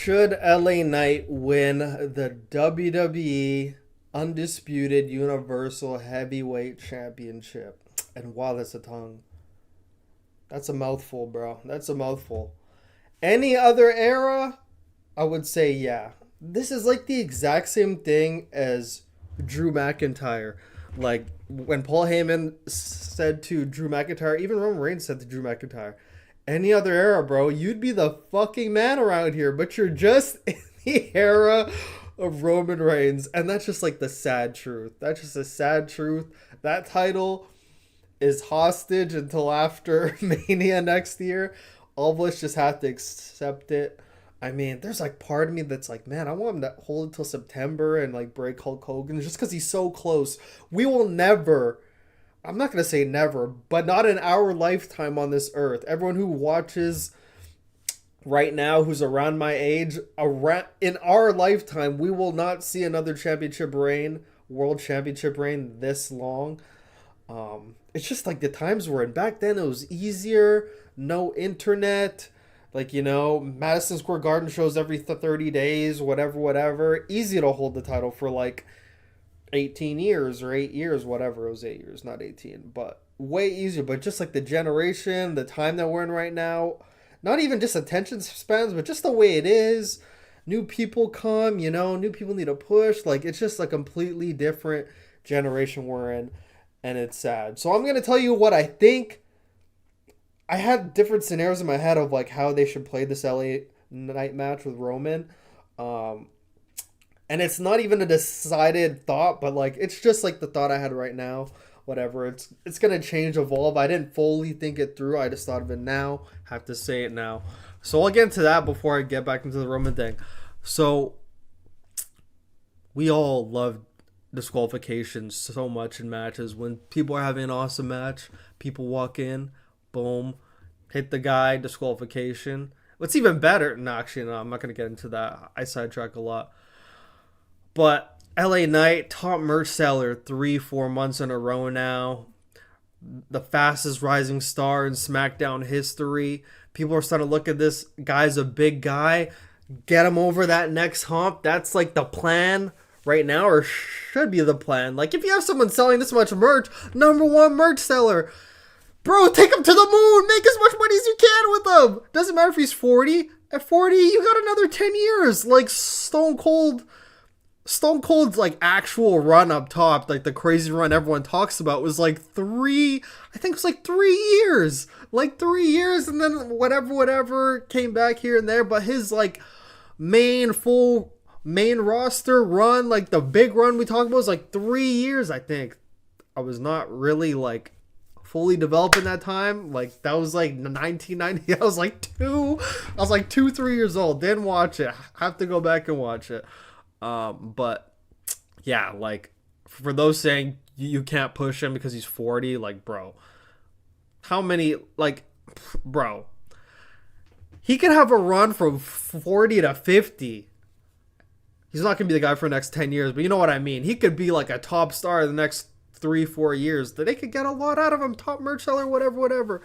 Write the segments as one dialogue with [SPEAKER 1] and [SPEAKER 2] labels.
[SPEAKER 1] Should LA Knight win the WWE Undisputed Universal Heavyweight Championship? And wow, that's a tongue. That's a mouthful, bro. That's a mouthful. Any other era, I would say yeah. This is like the exact same thing as Drew McIntyre. Like when Paul Heyman said to Drew McIntyre, even Roman Reigns said to Drew McIntyre, any other era, bro, you'd be the fucking man around here, but you're just in the era of Roman Reigns. And that's just like the sad truth. That's just a sad truth. That title is hostage until after Mania next year. All of us just have to accept it. I mean, there's like part of me that's like, man, I want him to hold it till September and like break Hulk Hogan just because he's so close. We will never, I'm not going to say never, but not in our lifetime on this earth. Everyone who watches right now, who's around my age, around, in our lifetime, we will not see another championship reign, world championship reign this long. It's just like the times we're in. Back then, it was easier, no internet. Like, Madison Square Garden shows every 30 days, whatever. Easy to hold the title for like 18 years or 8 years, whatever. It was 8 years, not 18. But way easier. But just like the generation, the time that we're in right now, not even just attention spans, but just the way it is. New people come, new people need a push. Like, it's just a completely different generation we're in. And it's sad. So I'm going to tell you what I think. I had different scenarios in my head of like how they should play this LA Knight match with Roman. And it's not even a decided thought, but like it's just like the thought I had right now. Whatever. It's gonna change, evolve. I didn't fully think it through. I just thought of it now. Have to say it now. So I'll get into that before I get back into the Roman thing. So we all love disqualifications so much in matches. When people are having an awesome match, people walk in, boom, hit the guy, disqualification. What's even better, no, actually, no, I'm not going to get into that. I sidetrack a lot. But LA Knight, top merch seller 3-4 months in a row now. The fastest rising star in SmackDown history. People are starting to look at this guy's a big guy. Get him over that next hump. That's like the plan right now, or should be the plan. Like, if you have someone selling this much merch, number one merch seller, bro, take him to the moon. Make as much money as you can with him. Doesn't matter if he's 40. At 40, you got another 10 years. Like Stone Cold's like actual run up top, like the crazy run everyone talks about, was like I think it was like 3 years. Like 3 years, and then whatever came back here and there. But his like main roster run, like the big run we talked about, was like 3 years, I think. I was not really like fully developed in that time. Like that was like 1990. I was like 3 years old. Didn't watch it. Have to go back and watch it. But yeah, like for those saying you can't push him because he's 40, like bro, how many, like bro, he could have a run from 40 to 50. He's not going to be the guy for the next 10 years, but you know what I mean. He could be like a top star in the next 3-4 years. That they could get a lot out of him, top merch seller, whatever.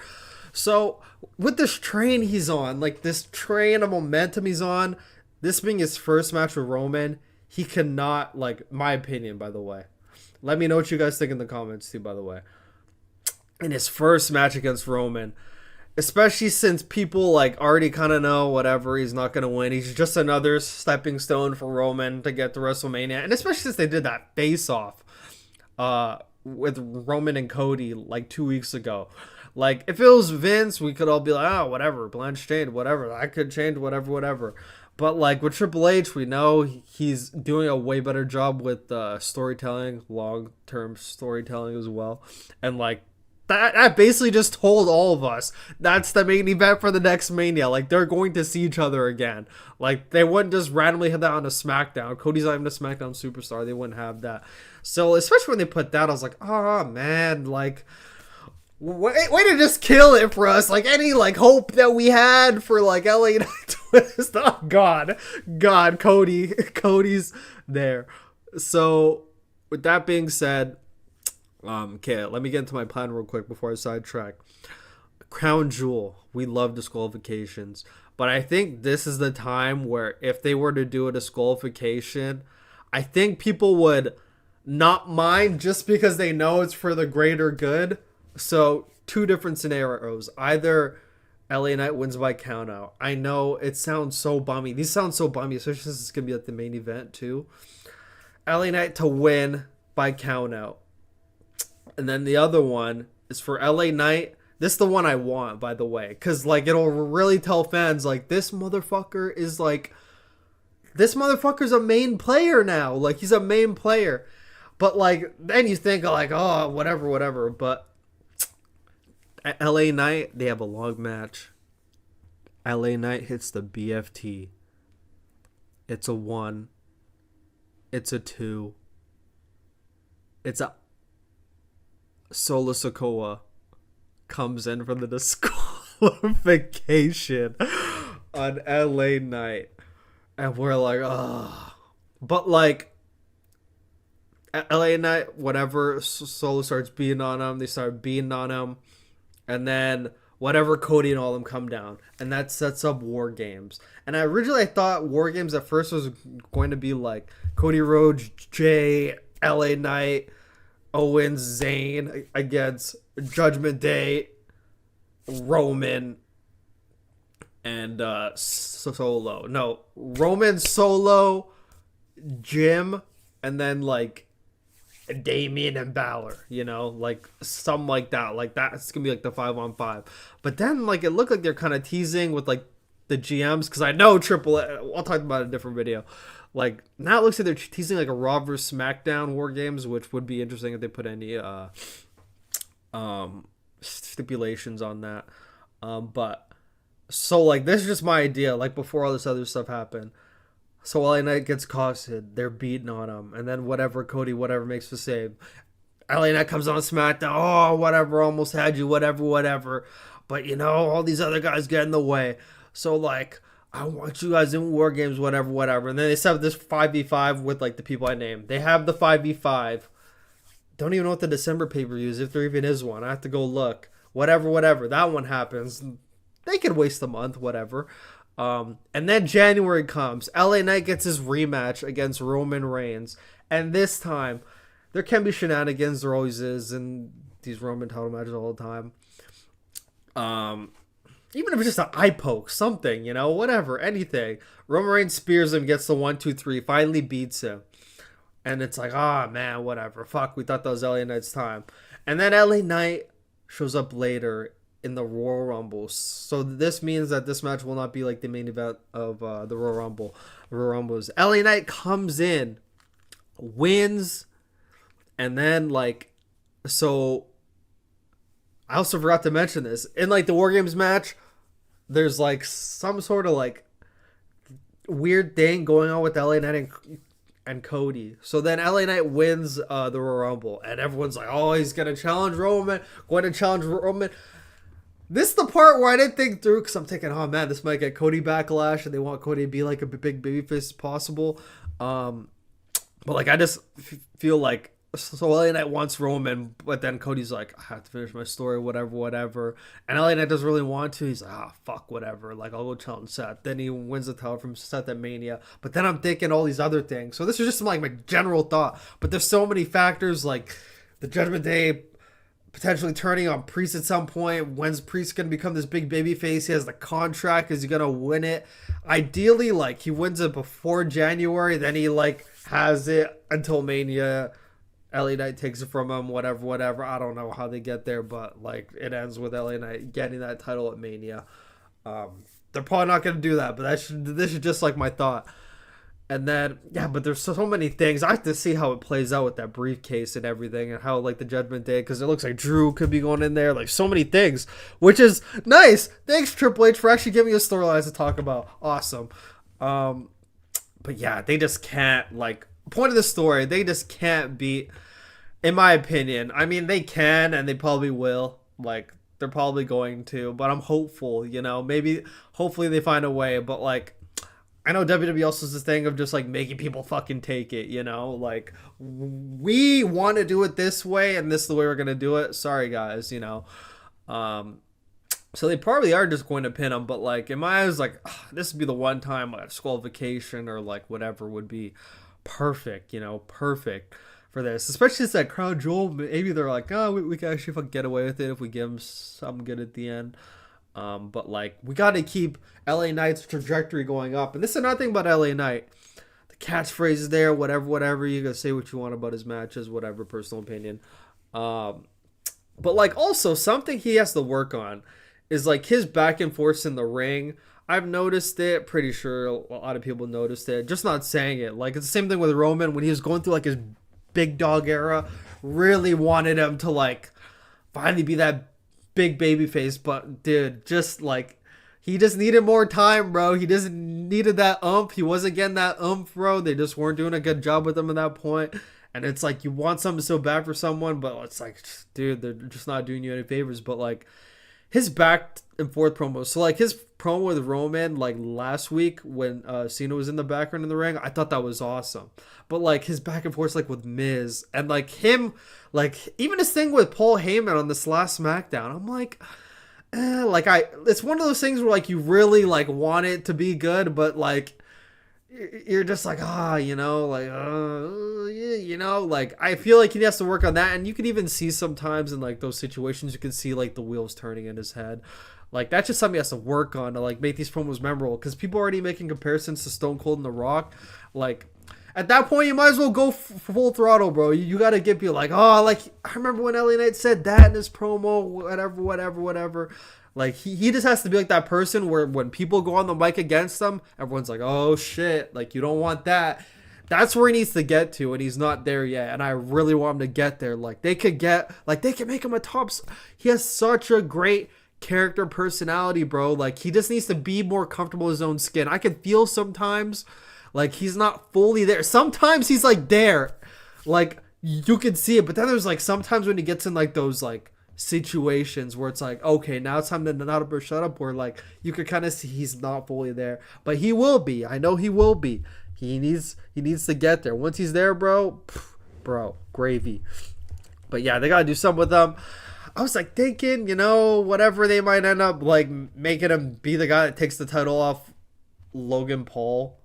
[SPEAKER 1] So with this train he's on, like this train of momentum he's on, this being his first match with Roman, he cannot, like, my opinion, by the way. Let me know what you guys think in the comments too, by the way. In his first match against Roman, especially since people like already kind of know whatever, he's not going to win. He's just another stepping stone for Roman to get to WrestleMania. And especially since they did that face-off with Roman and Cody like 2 weeks ago. Like, if it was Vince, we could all be like, oh, whatever, Blanche changed, whatever. I could change, whatever. But like with Triple H, we know he's doing a way better job with storytelling, long-term storytelling as well. And like, that basically just told all of us that's the main event for the next Mania. Like, they're going to see each other again. Like, they wouldn't just randomly hit that on a SmackDown. Cody's not even a SmackDown superstar. They wouldn't have that. So, especially when they put that, I was like, oh, man, like, way to just kill it for us. Like, any, like, hope that we had for, like, LA Knight twist. Oh, God, Cody's there. So, with that being said, okay, let me get into my plan real quick before I sidetrack. Crown Jewel. We love disqualifications. But I think this is the time where if they were to do a disqualification, I think people would not mind just because they know it's for the greater good. So two different scenarios. Either LA Knight wins by countout. I know it sounds so bummy. These sound so bummy, especially since it's gonna be like the main event too. LA Knight to win by countout. And then the other one is for LA Knight. This is the one I want, by the way, because like it'll really tell fans like this motherfucker's a main player now. Like he's a main player. But like then you think like, oh, whatever. But at LA Knight, they have a long match. LA Knight hits the BFT. It's a 1. It's a 2. It's a Solo Sikoa comes in for the disqualification on LA Knight. And we're like, oh. But like, at LA Knight, whatever, Solo starts beating on him. They start beating on him. And then whatever, Cody and all them come down. And that sets up War Games. And I thought War Games at first was going to be like Cody Rhodes, Jay, LA Knight, Owens, Zayn against Judgment Day, Roman, and Solo. No, Roman, Solo, Jim, and then like Damian and Balor, you know, like something like that. Like that's gonna be like the 5-on-5. But then like it looked like they're kind of teasing with like the GMs, because I know I'll talk about it in a different video. Like now it looks like they're teasing like a Raw vs SmackDown War Games, which would be interesting if they put any stipulations on that. But so like this is just my idea. Like before all this other stuff happened. So LA Knight gets costed, they're beating on him, and then Cody makes the save. LA Knight comes on SmackDown, oh whatever, almost had you, whatever. But you know, all these other guys get in the way. So like, I want you guys in War Games, whatever. And then they set up this 5v5 with like the people I named. They have the 5v5. Don't even know what the December pay-per-view is, if there even is one. I have to go look. Whatever. That one happens. They could waste a month, whatever. And then January comes. LA Knight gets his rematch against Roman Reigns. And this time, there can be shenanigans. There always is in these Roman title matches all the time. Even if it's just an eye poke, something, you know, whatever, anything. Roman Reigns spears him, gets the 1-2-3, finally beats him. And it's like, man, whatever. Fuck, we thought that was LA Knight's time. And then LA Knight shows up later in the Royal Rumble. So this means that this match will not be like the main event of the Royal Rumble. Royal Rumbles. LA Knight comes in, wins, and then like, so I also forgot to mention this. In like the War Games match, there's like some sort of like weird thing going on with LA Knight and Cody. So then LA Knight wins the Royal Rumble, and everyone's like, oh, he's going to challenge Roman. This is the part where I didn't think through, because I'm thinking, oh man, this might get Cody backlash, and they want Cody to be like a big babyface as possible. But like, I just feel like, so LA Knight wants Roman, but then Cody's like, I have to finish my story, whatever. And LA Knight doesn't really want to. He's like, fuck, whatever. Like, I'll go challenge Seth. Then he wins the title from Seth at Mania. But then I'm thinking all these other things. So this is just like my general thought. But there's so many factors, like the Judgment Day potentially turning on Priest at some point. When's Priest going to become this big baby face? He has the contract. Is he going to win it? Ideally, like, he wins it before January. Then he, like, has it until Mania. LA Knight takes it from him, whatever. I don't know how they get there, but like it ends with LA Knight getting that title at Mania. They're probably not going to do that, but this is just like my thought. And then, yeah, but there's so many things. I have to see how it plays out with that briefcase and everything, and how like the Judgment Day, because it looks like Drew could be going in there, like so many things, which is nice. Thanks, Triple H, for actually giving us storylines to talk about. Awesome. But yeah, they just can't, like, point of the story, they just can't beat, in my opinion. I mean, they can, and they probably will. Like, they're probably going to, but I'm hopeful, you know, maybe, hopefully they find a way. But like, I know WWE also has this thing of just like making people fucking take it, you know, like, we want to do it this way, and this is the way we're gonna do it. Sorry guys, you know. So they probably are just going to pin him, but like in my eyes, like this would be the one time a disqualification or like whatever would be perfect, perfect for this. Especially since that Crown Jewel, maybe they're like, oh, we can actually fucking get away with it if we give him something good at the end. But like we got to keep LA Knight's trajectory going up, and this is another thing about LA Knight. The catchphrase is there, whatever. You can say what you want about his matches, whatever, personal opinion. But like also something he has to work on is like his back and forth in the ring. I've noticed it. Pretty sure a lot of people noticed it. Just not saying it. Like it's the same thing with Roman when he was going through like his big dog era. Really wanted him to like finally be that big baby face, but dude, just like he just needed more time, bro. He just needed that oomph. He wasn't getting that oomph, bro. They just weren't doing a good job with him at that point. And it's like you want something so bad for someone, but it's like, dude, they're just not doing you any favors. But like his back and forth promos. So like his promo with Roman like last week when Cena was in the background in the ring, I thought that was awesome. But like his back and forth like with Miz and like him, like even his thing with Paul Heyman on this last SmackDown, I'm like, it's one of those things where like you really like want it to be good, but like you're just like like I feel like he has to work on that, and you can even see sometimes in like those situations you can see like the wheels turning in his head. Like that's just something he has to work on to like make these promos memorable, because people are already making comparisons to Stone Cold and The Rock. Like at that point you might as well go full throttle, bro. You got to get people like, oh, like I remember when LA Knight said that in his promo, whatever. Like he just has to be like that person where when people go on the mic against them, everyone's like, oh shit, like you don't want that. That's where he needs to get to, and he's not there yet. And I really want him to get there. Like they could make him a top. He has such a great character personality, bro. Like he just needs to be more comfortable in his own skin. I can feel sometimes like he's not fully there. Sometimes he's like there, like you can see it. But then there's like sometimes when he gets in like those like situations where it's like, okay, now it's time to not shut up, where like you could kind of see he's not fully there, but he will be. I know he will be. He needs to get there. Once he's there, bro, gravy. But yeah, they gotta do something with them. I was like thinking, whatever, they might end up like making him be the guy that takes the title off Logan Paul.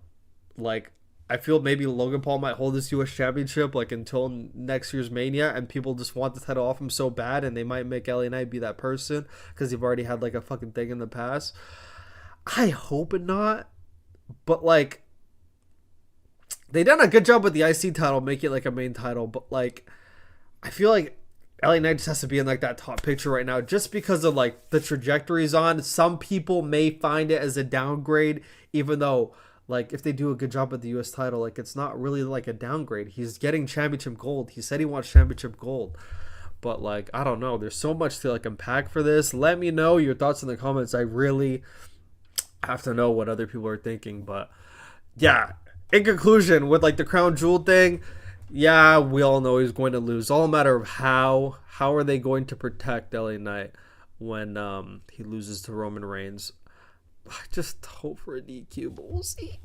[SPEAKER 1] Like I feel maybe Logan Paul might hold this U.S. championship like until next year's Mania, and people just want the title off him so bad, and they might make LA Knight be that person because they've already had like a fucking thing in the past. I hope not, but like they done a good job with the IC title, make it like a main title, but like I feel like LA Knight just has to be in like that top picture right now, just because of like the trajectory's on. Some people may find it as a downgrade, even though like if they do a good job with the US title, like it's not really like a downgrade. He's getting championship gold. He said he wants championship gold. But like I don't know, there's so much to like unpack for this. Let me know your thoughts in the comments. I really have to know what other people are thinking. But yeah, in conclusion, with like the Crown Jewel thing, yeah, we all know he's going to lose. All a matter of how are they going to protect LA Knight when he loses to Roman Reigns. I just hope for a DQ, but we'll see.